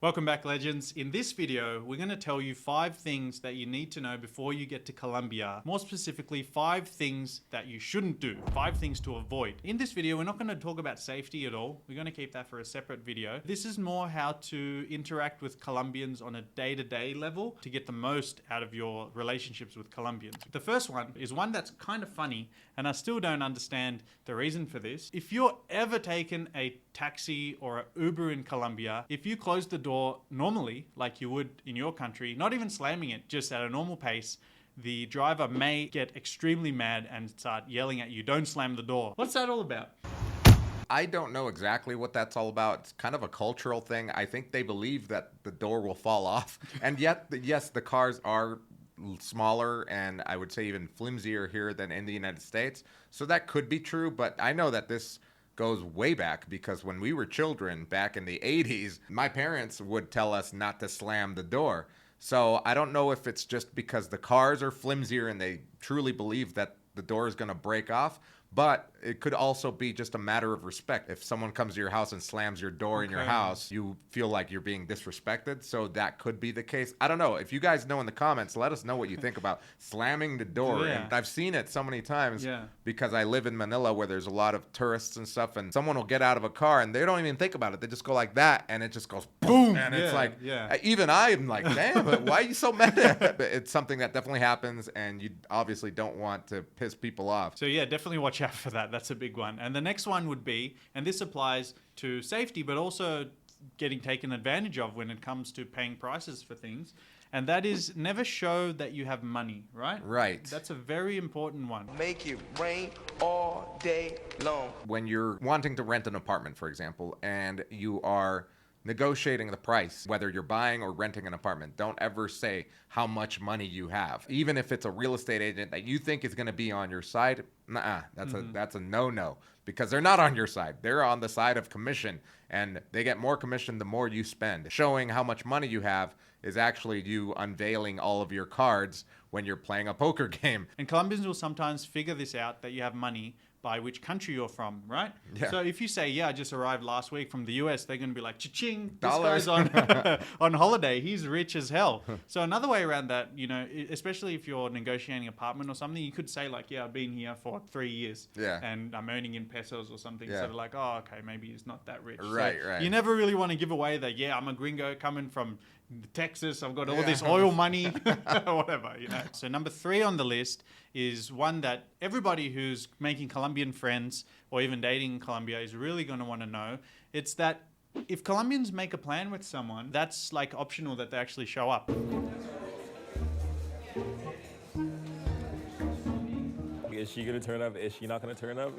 Welcome back, legends. In this video, we're going to tell you 5 things that you need to know before you get to Colombia. More specifically, 5 things that you shouldn't do, 5 things to avoid. In this video, we're not going to talk about safety at all. We're going to keep that for a separate video. This is more how to interact with Colombians on a day-to-day level to get the most out of your relationships with Colombians. The first one is one that's kind of funny, and I still don't understand the reason for this. If you're ever taken a taxi or an Uber in Colombia, if you close the door normally, like you would in your country, not even slamming it, just at a normal pace, the driver may get extremely mad and start yelling at you, "Don't slam the door." What's that all about? I don't know exactly what that's all about. It's kind of a cultural thing. I think they believe that the door will fall off. And yet, yes, the cars are smaller and I would say even flimsier here than in the United States. So that could be true, but I know that this goes way back because when we were children back in the 80s, my parents would tell us not to slam the door. So I don't know if it's just because the cars are flimsier and they truly believe that the door is going to break off, but it could also be just a matter of respect. If someone comes to your house and slams your door in your house, you feel like you're being disrespected. So that could be the case. I don't know. If you guys know in the comments, let us know what you think about slamming the door. Yeah. And I've seen it so many times because I live in Manila where there's a lot of tourists and stuff, and someone will get out of a car and they don't even think about it. They just go like that and it just goes boom. And it's like, even I'm like, damn, but why are you so mad at it? But it's something that definitely happens and you obviously don't want to piss people off. So yeah, definitely watch out for that. That's a big one. And the next one would be, and this applies to safety, but also getting taken advantage of when it comes to paying prices for things. And that is never show that you have money, right? Right. That's a very important one. Make it rain all day long. When you're wanting to rent an apartment, for example, and you are negotiating the price, whether you're buying or renting an apartment, don't ever say how much money you have. Even if it's a real estate agent that you think is going to be on your side, that's a no-no, because they're not on your side. They're on the side of commission, and they get more commission the more you spend. Showing how much money you have is actually you unveiling all of your cards when you're playing a poker game. And Colombians will sometimes figure this out, that you have money by which country you're from, right? Yeah. So if you say, I just arrived last week from the US, they're going to be like, cha-ching, Dollars. this guy's on holiday. He's rich as hell. So another way around that, especially if you're negotiating an apartment or something, you could say like, I've been here for 3 years and I'm earning in pesos or something. So they're like, oh, okay, maybe he's not that rich. Right. You never really want to give away that, I'm a gringo coming from Texas, I've got all this oil money, whatever, So number 3 on the list is one that everybody who's making Colombian friends or even dating in Colombia is really going to want to know. It's that if Colombians make a plan with someone, that's like optional that they actually show up. Is she going to turn up? Is she not going to turn up?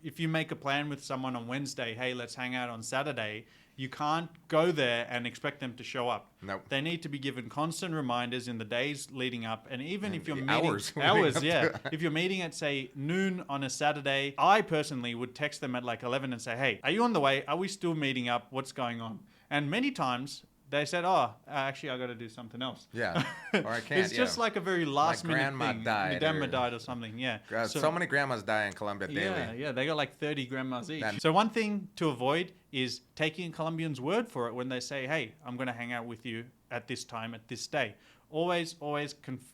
If you make a plan with someone on Wednesday, hey, let's hang out on Saturday, you can't go there and expect them to show up. Nope. They need to be given constant reminders in the days leading up. And even if you're meeting hours, if you're meeting at say noon on a Saturday, I personally would text them at like 11 and say, hey, are you on the way? Are we still meeting up? What's going on? And many times they said, actually, I got to do something else. Yeah, or I can't. It's just like a very last minute grandma thing. died. Your grandma died or something, So many grandmas die in Colombia daily. Yeah, they got like 30 grandmas each. So one thing to avoid is taking a Colombian's word for it when they say, hey, I'm going to hang out with you at this time, at this day. Always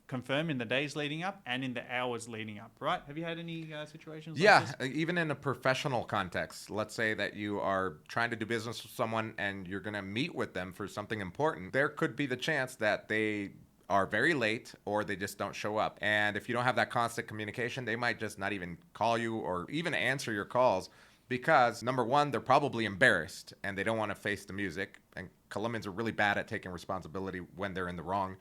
confirm in the days leading up and in the hours leading up, right? Have you had any situations like this? Even in a professional context, let's say that you are trying to do business with someone and you're going to meet with them for something important. There could be the chance that they are very late or they just don't show up. And if you don't have that constant communication, they might just not even call you or even answer your calls because, number one, they're probably embarrassed and they don't want to face the music. And Colombians are really bad at taking responsibility when they're in the wrong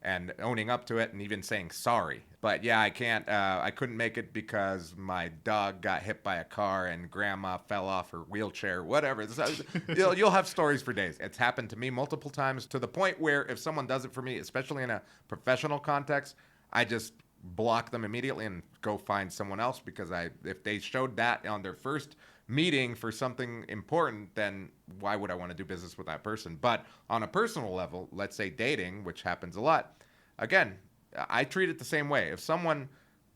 and owning up to it and even saying sorry. But I couldn't make it because my dog got hit by a car and grandma fell off her wheelchair, whatever. You'll have stories for days. It's happened to me multiple times to the point where if someone does it for me, especially in a professional context, I just block them immediately and go find someone else because if they showed that on their first meeting for something important, then why would I want to do business with that person? But on a personal level, let's say dating, which happens a lot, again, I treat it the same way. If someone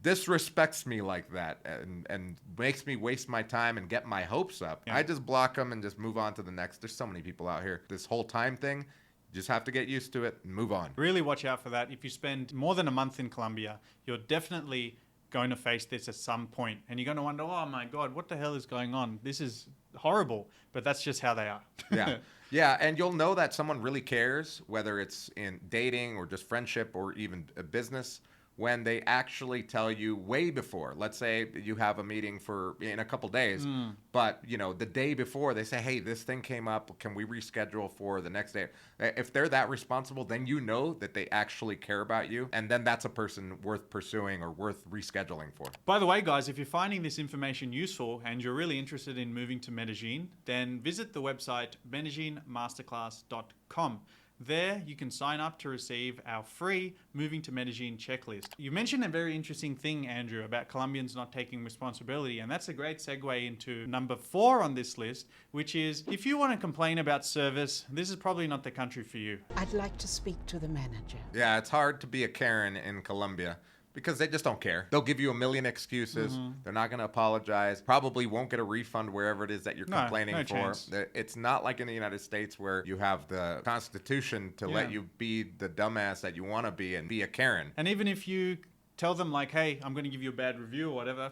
disrespects me like that and makes me waste my time and get my hopes up, I just block them and just move on to the next. There's so many people out here. This whole time thing, you just have to get used to it and move on. Really watch out for that. If you spend more than a month in Colombia, you're definitely going to face this at some point, and you're going to wonder, oh my God, what the hell is going on? This is horrible, but that's just how they are. Yeah. Yeah, and you'll know that someone really cares, whether it's in dating or just friendship or even a business, when they actually tell you way before. Let's say you have a meeting in a couple days, but the day before they say, hey, this thing came up, can we reschedule for the next day? If they're that responsible, then you know that they actually care about you, and then that's a person worth pursuing or worth rescheduling for. By the way, guys, if you're finding this information useful and you're really interested in moving to Medellin, then visit the website medellinmasterclass.com. There, you can sign up to receive our free Moving to Medellin checklist. You mentioned a very interesting thing, Andrew, about Colombians not taking responsibility, and that's a great segue into number 4 on this list, which is, if you want to complain about service, this is probably not the country for you. I'd like to speak to the manager. Yeah, it's hard to be a Karen in Colombia, because they just don't care. They'll give you a million excuses. They're not going to apologize. Probably won't get a refund wherever it is that you're complaining for. Chance. It's not like in the United States where you have the Constitution to let you be the dumbass that you want to be and be a Karen. And even if you tell them like, hey, I'm going to give you a bad review or whatever,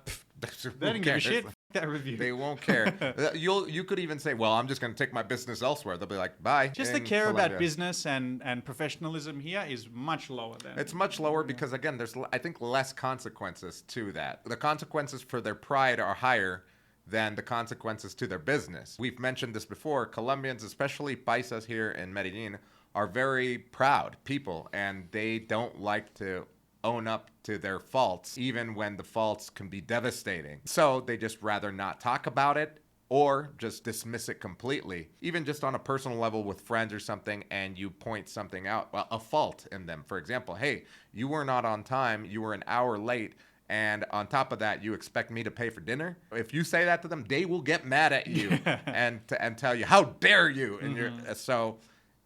they don't give a shit. That review. They won't care. You could even say, well, I'm just going to take my business elsewhere. They'll be like, bye. Just the care about business and professionalism here is much lower than. It's much lower because, again, there's, I think, less consequences to that. The consequences for their pride are higher than the consequences to their business. We've mentioned this before. Colombians, especially paisas here in Medellin, are very proud people, and they don't like to own up to their faults, even when the faults can be devastating. So they just rather not talk about it or just dismiss it completely, even just on a personal level with friends or something, and you point something out, well, a fault in them. For example, hey, you were not on time, you were an hour late, and on top of that, you expect me to pay for dinner? If you say that to them, they will get mad at you and tell you, how dare you? And so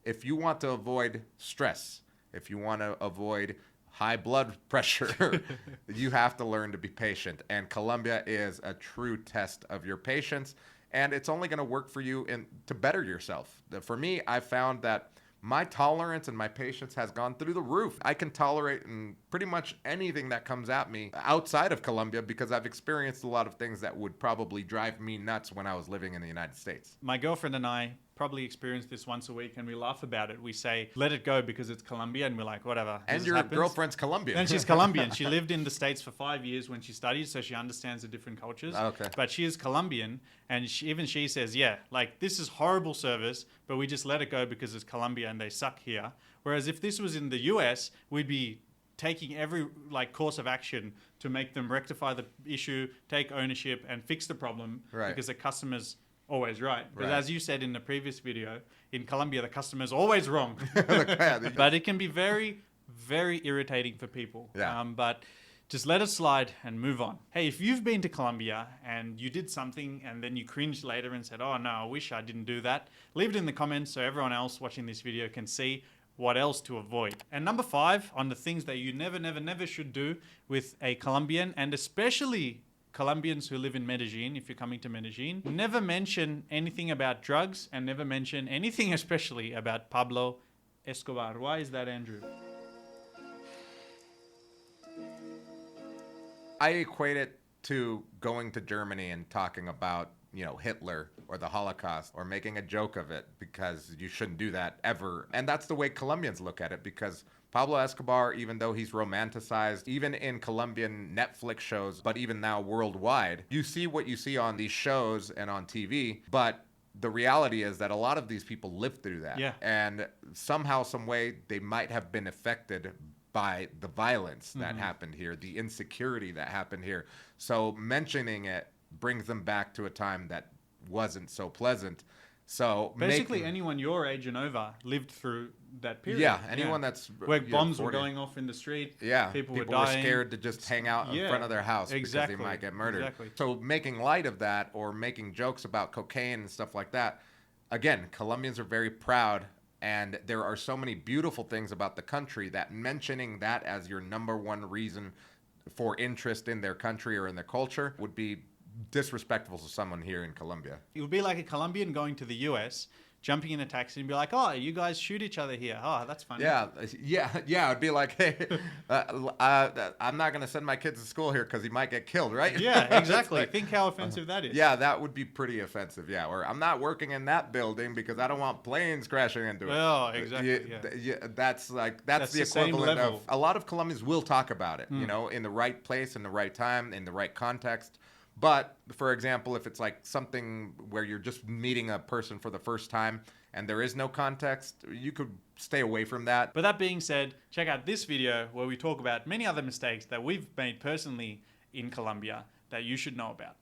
if you want to avoid stress, if you want to avoid high blood pressure, you have to learn to be patient. And Colombia is a true test of your patience. And it's only going to work for you to better yourself. For me, I found that my tolerance and my patience has gone through the roof. I can tolerate pretty much anything that comes at me outside of Colombia because I've experienced a lot of things that would probably drive me nuts when I was living in the United States. My girlfriend and I probably experience this once a week, and we laugh about it. We say, let it go because it's Colombia, and we're like, whatever. And your girlfriend's Colombian. And she's Colombian. She lived in the States for 5 years when she studied, so she understands the different cultures. Okay. But she is Colombian, and even she says, yeah, like, this is horrible service, but we just let it go because it's Colombia and they suck here. Whereas if this was in the US, we'd be taking every course of action to make them rectify the issue, take ownership, and fix the problem, because the customer's always right. But as you said in the previous video, in Colombia, the customer's always wrong. But it can be very, very irritating for people. Yeah. But just let it slide and move on. Hey, if you've been to Colombia and you did something and then you cringed later and said, oh no, I wish I didn't do that, leave it in the comments so everyone else watching this video can see what else to avoid. And number 5 on the things that you never, never, never should do with a Colombian, and especially Colombians who live in Medellin, if you're coming to Medellin, never mention anything about drugs and never mention anything especially about Pablo Escobar. Why is that, Andrew? I equate it to going to Germany and talking about, Hitler or the Holocaust or making a joke of it, because you shouldn't do that ever. And that's the way Colombians look at it, because Pablo Escobar, even though he's romanticized, even in Colombian Netflix shows, but even now worldwide, you see what you see on these shows and on TV, but the reality is that a lot of these people lived through that. Yeah. And somehow, some way, they might have been affected by the violence that happened here, the insecurity that happened here. So mentioning it brings them back to a time that wasn't so pleasant. So basically anyone your age and over lived through that period. Yeah, anyone that's where bombs were going off in the street. Yeah, people were dying. Scared to just hang out in front of their house because they might get murdered. Exactly. So making light of that or making jokes about cocaine and stuff like that, again, Colombians are very proud, and there are so many beautiful things about the country that mentioning that as your number one reason for interest in their country or in their culture would be disrespectful to someone here in Colombia. It would be like a Colombian going to the US, jumping in a taxi and be like, oh, you guys shoot each other here. Oh, that's funny. Yeah. It'd be like, hey, I'm not going to send my kids to school here because he might get killed, right? Yeah, exactly. Think how offensive that is. Yeah, that would be pretty offensive. Yeah, or I'm not working in that building because I don't want planes crashing into it. Well, exactly. That's the same equivalent level. of a lot of Colombians will talk about it, you know, in the right place, in the right time, in the right context. But for example, if it's like something where you're just meeting a person for the first time and there is no context, you could stay away from that. But that being said, check out this video where we talk about many other mistakes that we've made personally in Colombia that you should know about.